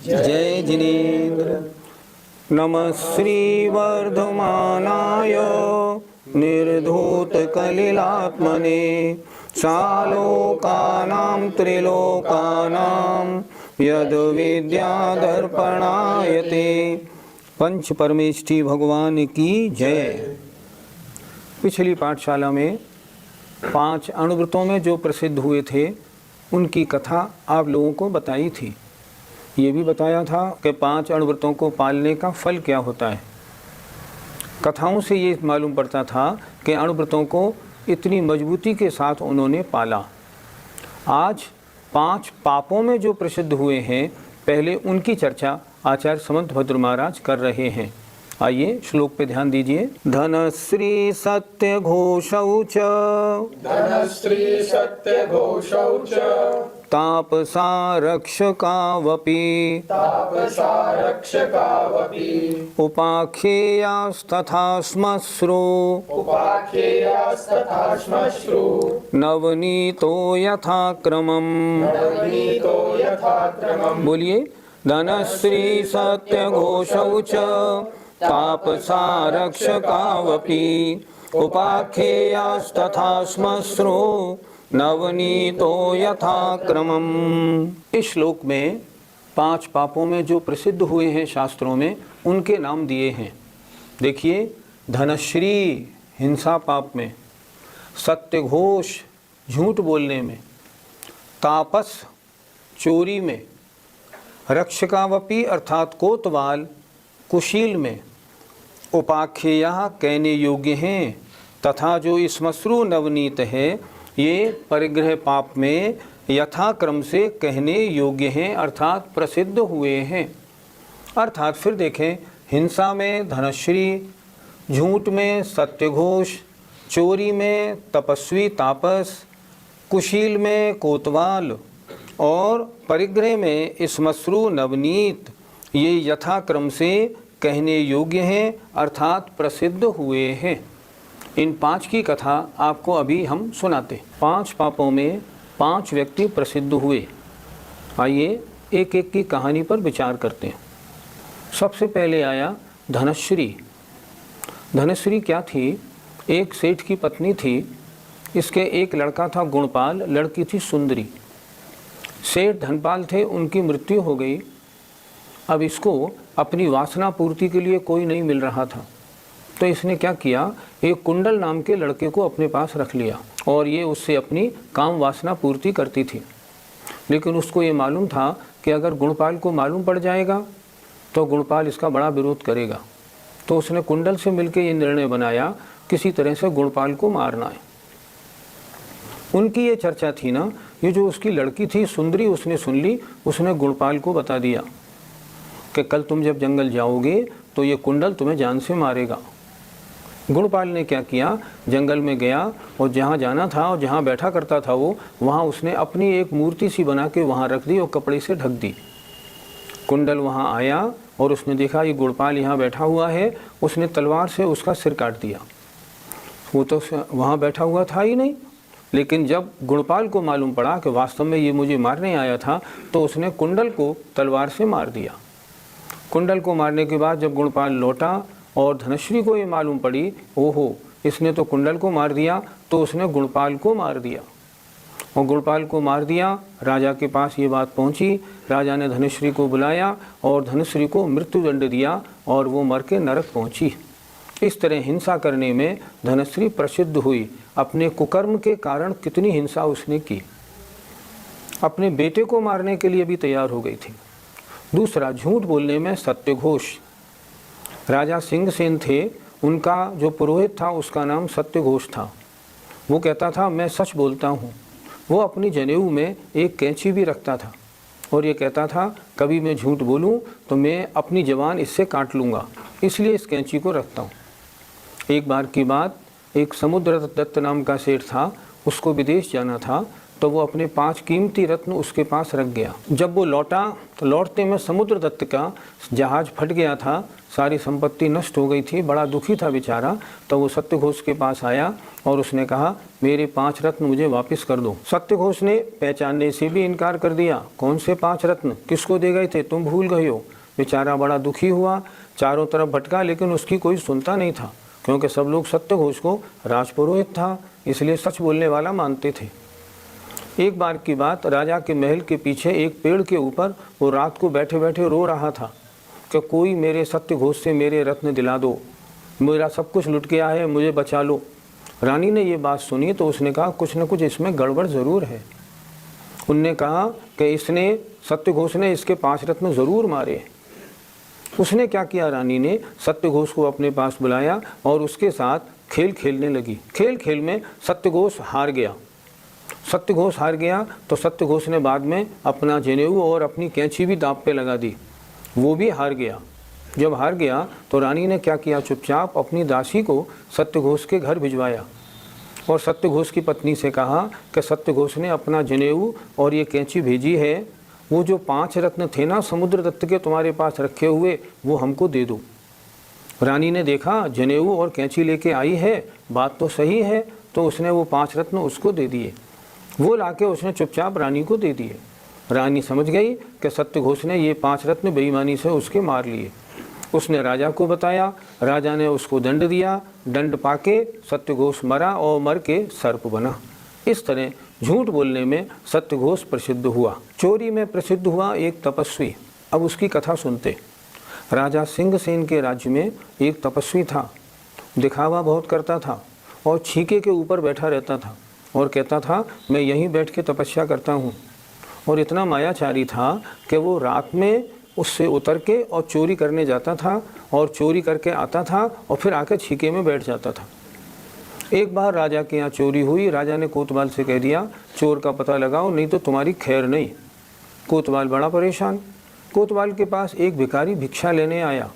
जय जिनेन्द्र। नमः श्री वर्धमानाय निर्धूतकलिलात्मने सालोकानां त्रिलोकानां यद्विद्यादर्पणायते। पंच परमेष्ठी भगवान की जय। पिछली पाठशाला में 5 अणुव्रतों में जो प्रसिद्ध हुए थे उनकी कथा आप लोगों को बताई थी। ये भी बताया था कि 5 अणुव्रतों को पालने का फल क्या होता है। कथाओं से ये मालूम पड़ता था कि अणुव्रतों को इतनी मजबूती के साथ उन्होंने पाला। आज 5 पापों में जो प्रसिद्ध हुए हैं, पहले उनकी चर्चा आचार्य समंतभद्र महाराज कर रहे हैं। आइए श्लोक पे ध्यान दीजिए। धनश्री सत्य घोषौ च धनश्री सत्य घोषौ च तापसा रक्षकावपि तापसा रक्षकावपि उपाख्येयास्तथा श्मश्रु उपाख्येयास्तथा श्मश्रु नवनीतो यथा क्रमम्। नवनीतो यथा क्रमम्। बोलिए। धनश्री सत्य घोषौ च तापसा रक्षकावपि उपाख्येयास्तथा श्मश्रु नवनीतो यथा क्रमम्। इस श्लोक में 5 पापों में जो प्रसिद्ध हुए हैं शास्त्रों में, उनके नाम दिए हैं। देखिए, धनश्री हिंसा पाप में, सत्यघोष झूठ बोलने में, तापस चोरी में, रक्षकावपि अर्थात कोतवाल कुशील में, उपाख्येया कहने योग्य हैं, तथा जो श्मश्रु नवनीत है ये परिग्रह पाप में यथाक्रम से कहने योग्य हैं, अर्थात प्रसिद्ध हुए हैं। अर्थात फिर देखें, हिंसा में धनश्री, झूठ में सत्यघोष, चोरी में तपस्वी तापस, कुशील में कोतवाल और परिग्रह में श्मश्रु नवनीत, ये यथाक्रम से कहने योग्य हैं, अर्थात प्रसिद्ध हुए हैं। इन 5 की कथा आपको अभी हम सुनाते। 5 पापों में 5 व्यक्ति प्रसिद्ध हुए। आइए एक एक की कहानी पर विचार करते हैं। सबसे पहले आया धनश्री। धनश्री क्या थी? एक सेठ की पत्नी थी। इसके एक लड़का था गुणपाल, लड़की थी सुंदरी। सेठ धनपाल थे, उनकी मृत्यु हो गई। अब इसको अपनी वासना पूर्ति के लिए कोई नहीं मिल रहा था, तो इसने क्या किया, एक कुंडल नाम के लड़के को अपने पास रख लिया और ये उससे अपनी काम वासना पूर्ति करती थी। लेकिन उसको ये मालूम था कि अगर गुणपाल को मालूम पड़ जाएगा तो गुणपाल इसका बड़ा विरोध करेगा। तो उसने कुंडल से मिलकर ये निर्णय बनाया, किसी तरह से गुणपाल को मारना है। उनकी ये चर्चा थी ना, ये जो उसकी लड़की थी सुंदरी, उसने सुन ली। उसने गुणपाल को बता दिया कि कल तुम जब जंगल जाओगे तो ये कुंडल तुम्हें जान से मारेगा। गुणपाल ने क्या किया, जंगल में गया और जहाँ जाना था और जहाँ बैठा करता था वो, वहाँ उसने अपनी एक मूर्ति सी बना के वहाँ रख दी और कपड़े से ढक दी। कुंडल वहाँ आया और उसने देखा ये गुणपाल यहाँ बैठा हुआ है। उसने तलवार से उसका सिर काट दिया। वो तो वहाँ बैठा हुआ था ही नहीं। लेकिन जब गुणपाल को मालूम पड़ा कि वास्तव में ये मुझे मारने आया था, तो उसने कुंडल को तलवार से मार दिया। कुंडल को मारने के बाद जब गुणपाल लौटा और धनश्री को ये मालूम पड़ी, ओहो इसने तो कुंडल को मार दिया, तो उसने गुणपाल को मार दिया। और गुणपाल को मार दिया। राजा के पास ये बात पहुंची। राजा ने धनश्री को बुलाया और धनश्री को मृत्युदंड दिया और वो मर के नरक पहुंची। इस तरह हिंसा करने में धनश्री प्रसिद्ध हुई। अपने कुकर्म के कारण कितनी हिंसा उसने की। अपने बेटे को मारने के लिए भी तैयार हो गई थी। दूसरा, झूठ बोलने में सत्यघोष। राजा सिंहसेन थे, उनका जो पुरोहित था उसका नाम सत्यघोष था। वो कहता था मैं सच बोलता हूँ। वो अपनी जनेऊ में एक कैंची भी रखता था और ये कहता था कभी मैं झूठ बोलूँ तो मैं अपनी जबान इससे काट लूँगा, इसलिए इस कैंची को रखता हूँ। एक बार की बात, एक समुद्र दत्त नाम का सेठ था, उसको विदेश जाना था। तो वो अपने 5 कीमती रत्न उसके पास रख गया। जब वो लौटा तो लौटते में समुद्रदत्त का जहाज फट गया था, सारी संपत्ति नष्ट हो गई थी, बड़ा दुखी था बेचारा। तो वो सत्यघोष के पास आया और उसने कहा मेरे 5 रत्न मुझे वापस कर दो। सत्यघोष ने पहचानने से भी इनकार कर दिया। कौन से 5 रत्न, किसको दे गए थे, तुम भूल गए हो। बेचारा बड़ा दुखी हुआ, चारों तरफ भटका, लेकिन उसकी कोई सुनता नहीं था, क्योंकि सब लोग सत्यघोष को राजपुरोहित था इसलिए सच बोलने वाला मानते थे। एक बार की बात, राजा के महल के पीछे एक पेड़ के ऊपर वो रात को बैठे बैठे रो रहा था कि कोई मेरे सत्यघोष से मेरे रत्न दिला दो, मेरा सब कुछ लुट गया है, मुझे बचा लो। रानी ने ये बात सुनी तो उसने कहा कुछ न कुछ इसमें गड़बड़ ज़रूर है। उनने कहा कि इसने, सत्यघोष ने इसके 5 रत्न ज़रूर मारे। उसने क्या किया, रानी ने सत्यघोष को अपने पास बुलाया और उसके साथ खेल खेलने लगी। खेल खेल में सत्यघोष हार गया। सत्यघोष हार गया तो सत्यघोष ने बाद में अपना जनेऊ और अपनी कैंची भी दांव पे लगा दी, वो भी हार गया। जब हार गया तो रानी ने क्या किया, चुपचाप अपनी दासी को सत्यघोष के घर भिजवाया और सत्यघोष की पत्नी से कहा कि सत्यघोष ने अपना जनेऊ और ये कैंची भेजी है, वो जो 5 रत्न थे ना समुद्रदत्त के तुम्हारे पास रखे हुए, वो हमको दे दो। रानी ने देखा जनेऊ और कैंची लेके आई है, बात तो सही है, तो उसने वो 5 रत्न उसको दे दिए। वो लाके उसने चुपचाप रानी को दे दिए। रानी समझ गई कि सत्यघोष ने ये 5 रत्न बेईमानी से उसके मार लिए। उसने राजा को बताया, राजा ने उसको दंड दिया। दंड पाके सत्यघोष मरा और मर के सर्प बना। इस तरह झूठ बोलने में सत्यघोष प्रसिद्ध हुआ। चोरी में प्रसिद्ध हुआ एक तपस्वी। अब उसकी कथा सुनते। राजा सिंहसेन के राज्य में एक तपस्वी था, दिखावा बहुत करता था और छीके के ऊपर बैठा रहता था और कहता था मैं यहीं बैठ के तपस्या करता हूँ। और इतना मायाचारी था कि वो रात में उससे उतर के और चोरी करने जाता था और चोरी करके आता था और फिर आकर छीके में बैठ जाता था। एक बार राजा के यहाँ चोरी हुई। राजा ने कोतवाल से कह दिया चोर का पता लगाओ, नहीं तो तुम्हारी खैर नहीं। कोतवाल बड़ा परेशान। कोतवाल के पास एक भिखारी भिक्षा लेने आया।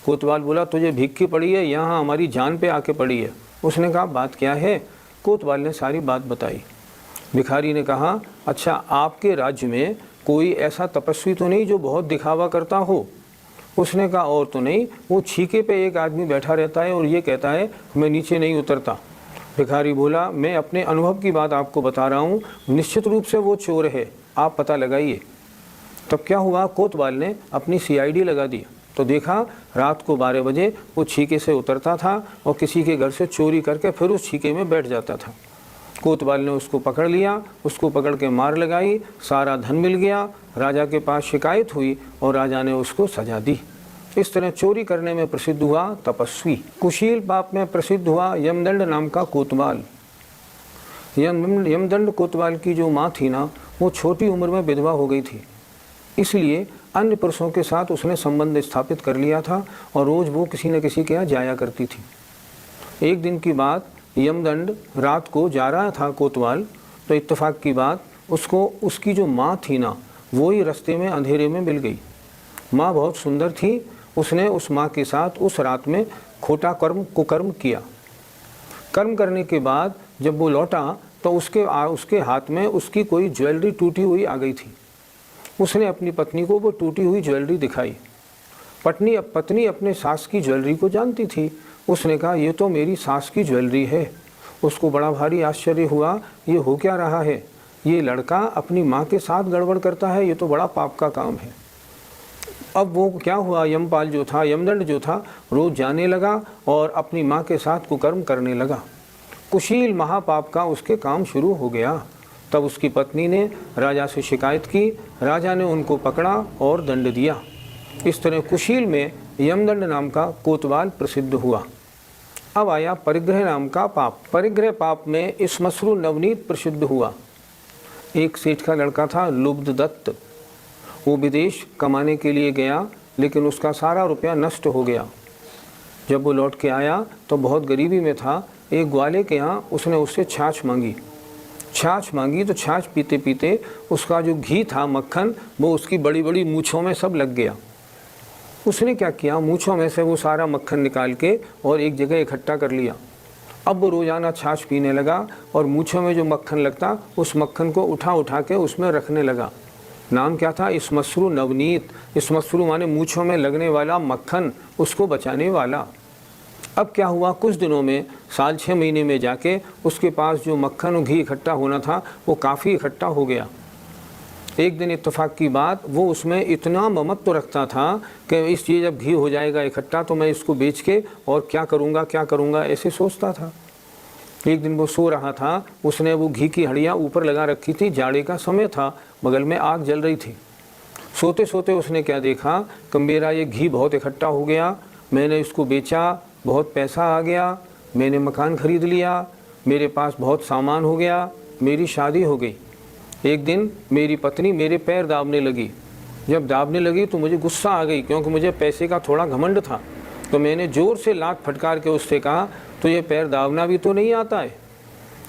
कोतवाल बोला तुझे भीख की पड़ी है, यहाँ हमारी जान पे आके पड़ी है। उसने कहा बात क्या है। कोतवाल ने सारी बात बताई। भिखारी ने कहा अच्छा आपके राज्य में कोई ऐसा तपस्वी तो नहीं जो बहुत दिखावा करता हो। उसने कहा और तो नहीं, वो छीके पे एक आदमी बैठा रहता है और ये कहता है मैं नीचे नहीं उतरता। भिखारी बोला मैं अपने अनुभव की बात आपको बता रहा हूँ, निश्चित रूप से वो चोर है, आप पता लगाइए। तब क्या हुआ, कोतवाल ने अपनी CID लगा दी तो देखा रात को 12 बजे वो छीके से उतरता था और किसी के घर से चोरी करके फिर उस छीके में बैठ जाता था। कोतवाल ने उसको पकड़ लिया, उसको पकड़ के मार लगाई, सारा धन मिल गया। राजा के पास शिकायत हुई और राजा ने उसको सजा दी। इस तरह चोरी करने में प्रसिद्ध हुआ तपस्वी। कुशील पाप में प्रसिद्ध हुआ यमदंड नाम का कोतवाल। यमदंड कोतवाल की जो माँ थी ना, वो छोटी उम्र में विधवा हो गई थी, इसलिए अन्य पुरुषों के साथ उसने संबंध स्थापित कर लिया था और रोज़ वो किसी न किसी के यहाँ जाया करती थी। एक दिन की बात, यमदंड रात को जा रहा था कोतवाल, तो इत्तेफाक की बात उसको उसकी जो माँ थी ना, वो ही रास्ते में अंधेरे में मिल गई। माँ बहुत सुंदर थी। उसने उस माँ के साथ उस रात में खोटा कुकर्म किया। कर्म करने के बाद जब वो लौटा तो उसके हाथ में उसकी कोई ज्वेलरी टूटी हुई आ गई थी। उसने अपनी पत्नी को वो टूटी हुई ज्वेलरी दिखाई। पत्नी अपने सास की ज्वेलरी को जानती थी। उसने कहा ये तो मेरी सास की ज्वेलरी है। उसको बड़ा भारी आश्चर्य हुआ, ये हो क्या रहा है, ये लड़का अपनी माँ के साथ गड़बड़ करता है, ये तो बड़ा पाप का काम है। अब वो क्या हुआ, यमपाल जो था, यमदंड जो था, रोज जाने लगा और अपनी माँ के साथ कुकर्म करने लगा। कुशील महापाप का उसके काम शुरू हो गया। तब उसकी पत्नी ने राजा से शिकायत की। राजा ने उनको पकड़ा और दंड दिया। इस तरह कुशील में यमदंड नाम का कोतवाल प्रसिद्ध हुआ। अब आया परिग्रह नाम का पाप। परिग्रह पाप में श्मश्रु नवनीत प्रसिद्ध हुआ। एक सेठ का लड़का था लुब्धदत्त। वो विदेश कमाने के लिए गया, लेकिन उसका सारा रुपया नष्ट हो गया। जब वो लौट के आया तो बहुत गरीबी में था। एक ग्वाले के यहाँ उसने उससे छाछ मांगी तो छाछ पीते पीते उसका जो घी था, मक्खन, वो उसकी बड़ी बड़ी मूँछों में सब लग गया। उसने क्या किया, मूँछों में से वो सारा मक्खन निकाल के और एक जगह इकट्ठा कर लिया। अब वो रोज़ाना छाछ पीने लगा और मूँछों में जो मक्खन लगता उस मक्खन को उठा उठा के उसमें रखने लगा। नाम क्या था? स्मश्रु नवनीत। स्मश्रु माने मूँछों में लगने वाला मक्खन, उसको बचाने वाला। अब क्या हुआ, कुछ दिनों में, साल 6 महीने में जाके उसके पास जो मक्खन और घी इकट्ठा होना था वो काफ़ी इकट्ठा हो गया। एक दिन इत्तेफाक की बात, वो उसमें इतना ममत्व रखता था कि इस ये जब घी हो जाएगा इकट्ठा तो मैं इसको बेच के और क्या करूँगा ऐसे सोचता था। एक दिन वो सो रहा था, उसने वो घी की हड़ियाँ ऊपर लगा रखी थी, जाड़े का समय था, बगल में आग जल रही थी। सोते सोते उसने क्या देखा कि मेरा ये घी बहुत इकट्ठा हो गया, मैंने इसको बेचा, बहुत पैसा आ गया, मैंने मकान खरीद लिया, मेरे पास बहुत सामान हो गया, मेरी शादी हो गई। एक दिन मेरी पत्नी मेरे पैर दाबने लगी। जब दाबने लगी तो मुझे गुस्सा आ गई, क्योंकि मुझे पैसे का थोड़ा घमंड था। तो मैंने ज़ोर से लात फटकार के उससे कहा, तो ये पैर दाबना भी तो नहीं आता है।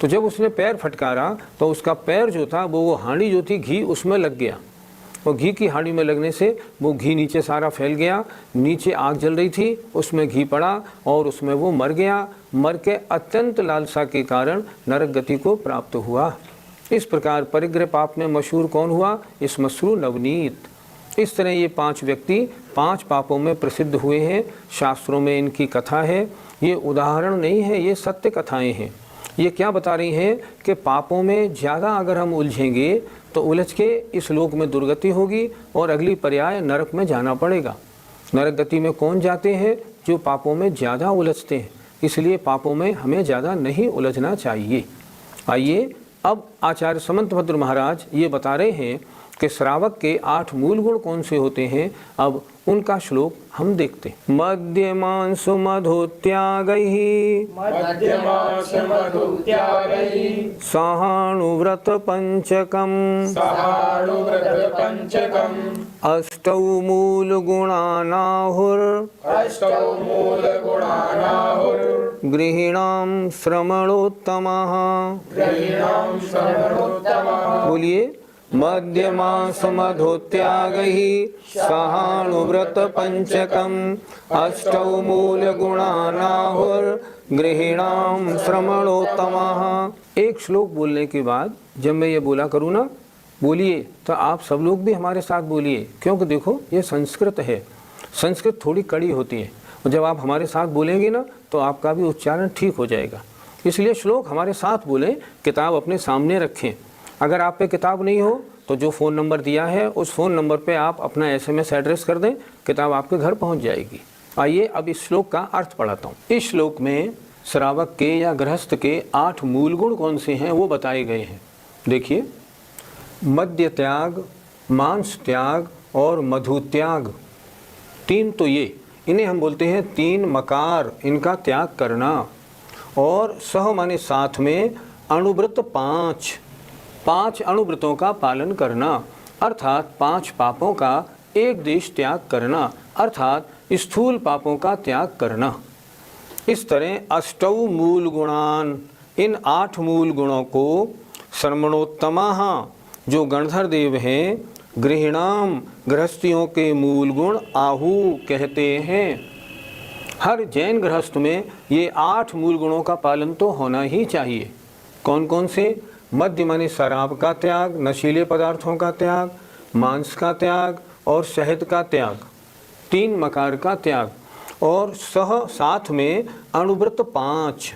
तो जब उसने पैर फटकारा तो उसका पैर जो था वो हांडी जो थी घी उसमें लग गया, और घी की हांडी में लगने से वो घी नीचे सारा फैल गया। नीचे आग जल रही थी, उसमें घी पड़ा और उसमें वो मर गया। मर के अत्यंत लालसा के कारण नरक गति को प्राप्त हुआ। इस प्रकार परिग्रह पाप में मशहूर कौन हुआ? स्मश्रु नवनीत। इस तरह ये 5 व्यक्ति 5 पापों में प्रसिद्ध हुए हैं। शास्त्रों में इनकी कथा है। ये उदाहरण नहीं है, ये सत्य कथाएं हैं। ये क्या बता रही हैं कि पापों में ज़्यादा अगर हम उलझेंगे तो उलझ के इस लोक में दुर्गति होगी और अगली पर्याय नरक में जाना पड़ेगा। नरक गति में कौन जाते हैं? जो पापों में ज़्यादा उलझते हैं। इसलिए पापों में हमें ज़्यादा नहीं उलझना चाहिए। आइए अब आचार्य समंतभद्र महाराज ये बता रहे हैं कि श्रावक के 8 मूल गुण कौन से होते हैं। अब उनका श्लोक हम देखते हैं। मध्यमांसु मधुत्यागैः सहानुव्रत पंचकम् अष्टौ मूल गुणानाहुर गृहीणां श्रमणोत्तमः। बोलिए, मध्यमांस मधुत्यागैः सहानुव्रत पंचकम् अष्टौ मूल गुणानाहुर गृहीणां श्रमणोत्तमः। एक श्लोक बोलने के बाद जब मैं ये बोला करूँ ना, बोलिए, तो आप सब लोग भी हमारे साथ बोलिए, क्योंकि देखो ये संस्कृत है। संस्कृत थोड़ी कड़ी होती है, और जब आप हमारे साथ बोलेंगे ना तो आपका भी उच्चारण ठीक हो जाएगा। इसलिए श्लोक हमारे साथ बोलें, किताब अपने सामने रखें। अगर आप पे किताब नहीं हो तो जो फ़ोन नंबर दिया है उस फ़ोन नंबर पे आप अपना SMS एड्रेस कर दें, किताब आपके घर पहुंच जाएगी। आइए अब इस श्लोक का अर्थ पढ़ाता हूँ। इस श्लोक में श्रावक के या गृहस्थ के 8 मूल गुण कौन से हैं वो बताए गए हैं। देखिए, मद्य त्याग, मांस त्याग और मधु त्याग, 3 तो ये, इन्हें हम बोलते हैं 3 मकार, इनका त्याग करना। और सह माने साथ में, अणुव्रत 5 अणुव्रतों का पालन करना, अर्थात 5 पापों का एक देश त्याग करना, अर्थात स्थूल पापों का त्याग करना। इस तरह अष्टौ मूल गुणान, इन 8 मूल गुणों को श्रमणोत्तमः, जो गणधर देव हैं, गृहिणाम, गृहस्थियों के मूल गुण आहु कहते हैं। हर जैन गृहस्थ में ये 8 मूल गुणों का पालन तो होना ही चाहिए। कौन कौन से? मद्य माने शराब का त्याग, नशीले पदार्थों का त्याग, मांस का त्याग और शहद का त्याग, 3 मकार का त्याग। और साथ में अणुव्रत 5,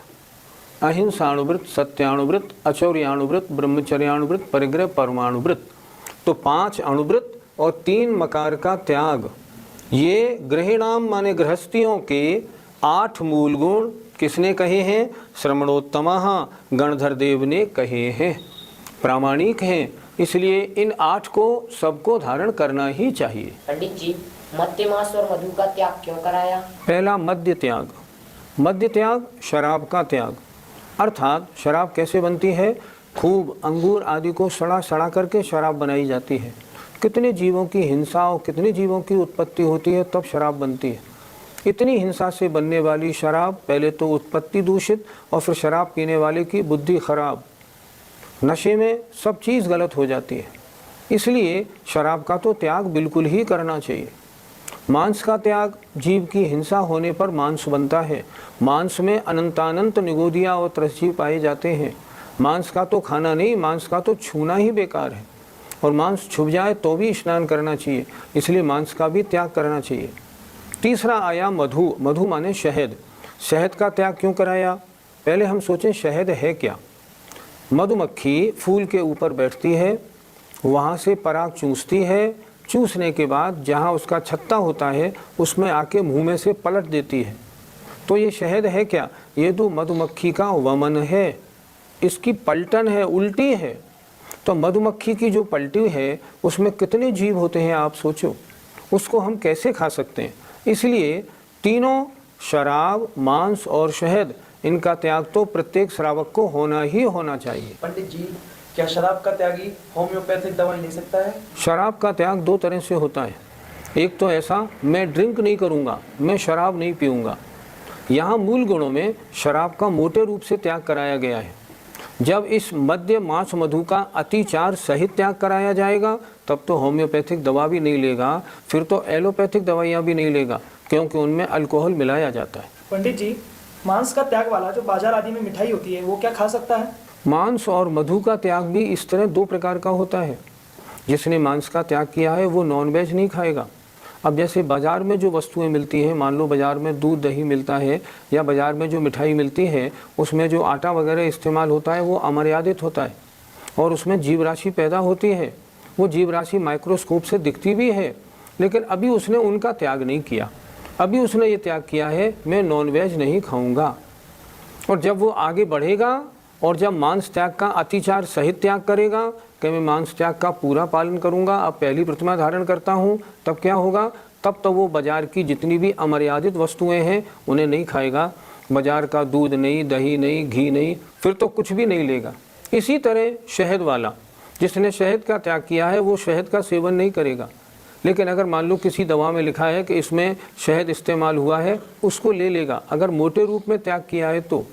अहिंसाणुव्रत, सत्याणुव्रत, अचौर्याणुव्रत, ब्रह्मचर्याणुव्रत, परिग्रह परमाणुव्रत। तो 5 अणुव्रत और 3 मकार का त्याग, ये गृहिणाम माने गृहस्थियों के 8 मूल गुण किसने कहे हैं? श्रमणोत्तमः, गणधर देव ने कहे हैं, प्रामाणिक हैं। इसलिए इन 8 को सबको धारण करना ही चाहिए। पंडित जी, मद्य मांस और मधु का त्याग क्यों कराया? पहला मद्य त्याग। मद्य त्याग शराब का त्याग, अर्थात शराब कैसे बनती है? खूब अंगूर आदि को सड़ा करके शराब बनाई जाती है। कितने जीवों की हिंसा और कितने जीवों की उत्पत्ति होती है तब शराब बनती है। इतनी हिंसा से बनने वाली शराब, पहले तो उत्पत्ति दूषित और फिर शराब पीने वाले की बुद्धि खराब, नशे में सब चीज़ गलत हो जाती है। इसलिए शराब का तो त्याग बिल्कुल ही करना चाहिए। मांस का त्याग, जीव की हिंसा होने पर मांस बनता है। मांस में अनंतानंत निगोदिया और त्रसजीव पाए जाते हैं। मांस का तो खाना नहीं, मांस का तो छूना ही बेकार है, और मांस छुप जाए तो भी स्नान करना चाहिए, इसलिए मांस का भी त्याग करना चाहिए। तीसरा आया मधु। मधु माने शहद। शहद का त्याग क्यों कराया? पहले हम सोचें शहद है क्या। मधुमक्खी फूल के ऊपर बैठती है, वहाँ से पराग चूसती है, चूसने के बाद जहाँ उसका छत्ता होता है उसमें आके मुंह में से पलट देती है। तो ये शहद है क्या? ये तो मधुमक्खी का वमन है, इसकी पलटन है, उल्टी है। तो मधुमक्खी की जो पलटी है उसमें कितने जीव होते हैं आप सोचो, उसको हम कैसे खा सकते हैं। इसलिए तीनों, शराब, मांस और शहद, इनका त्याग तो प्रत्येक श्रावक को होना ही होना चाहिए। पंडित जी, क्या शराब का त्यागी होम्योपैथिक दवाई ले सकता है? शराब का त्याग दो तरह से होता है। एक तो ऐसा, मैं ड्रिंक नहीं करूँगा, मैं शराब नहीं पीऊँगा। यहाँ मूल गुणों में शराब का मोटे रूप से त्याग कराया गया है। जब इस मद्य, मांस, मधु का अतिचार सहित त्याग कराया जाएगा तब तो होम्योपैथिक दवा भी नहीं लेगा, फिर तो एलोपैथिक दवाइयाँ भी नहीं लेगा, क्योंकि उनमें अल्कोहल मिलाया जाता है। पंडित जी, मांस का त्याग वाला जो बाजार आदि में मिठाई होती है वो क्या खा सकता है? मांस और मधु का त्याग भी इस तरह दो प्रकार का होता है। जिसने मांस का त्याग किया है वो नॉनवेज नहीं खाएगा। अब जैसे बाज़ार में जो वस्तुएं मिलती हैं, मान लो बाज़ार में दूध दही मिलता है, या बाज़ार में जो मिठाई मिलती है उसमें जो आटा वगैरह इस्तेमाल होता है वो अमर्यादित होता है, और उसमें जीव राशि पैदा होती है। वो जीव राशि माइक्रोस्कोप से दिखती भी है, लेकिन अभी उसने उनका त्याग नहीं किया। अभी उसने ये त्याग किया है, मैं नॉनवेज नहीं खाऊंगा। और जब वो आगे बढ़ेगा और जब मांस त्याग का अतिचार सहित त्याग करेगा कि मैं मांस त्याग का पूरा पालन करूंगा, अब पहली प्रतिमा धारण करता हूं, तब क्या होगा? तब तो वो बाजार की जितनी भी अमर्यादित वस्तुएं हैं उन्हें नहीं खाएगा। बाजार का दूध नहीं, दही नहीं, घी नहीं, फिर तो कुछ भी नहीं लेगा। इसी तरह शहद वाला, जिसने शहद का त्याग किया है वो शहद का सेवन नहीं करेगा। लेकिन अगर मान लो किसी दवा में लिखा है कि इसमें शहद इस्तेमाल हुआ है, उसको ले लेगा, अगर मोटे रूप में त्याग किया है तो।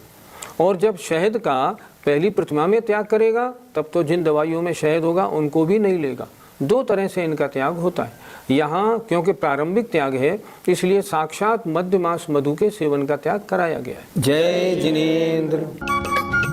और जब शहद का पहली प्रतिमा में त्याग करेगा तब तो जिन दवाइयों में शहद होगा उनको भी नहीं लेगा। दो तरह से इनका त्याग होता है। यहाँ क्योंकि प्रारंभिक त्याग है इसलिए साक्षात मद्य, मांस, मधु के सेवन का त्याग कराया गया है। जय जिनेंद्र।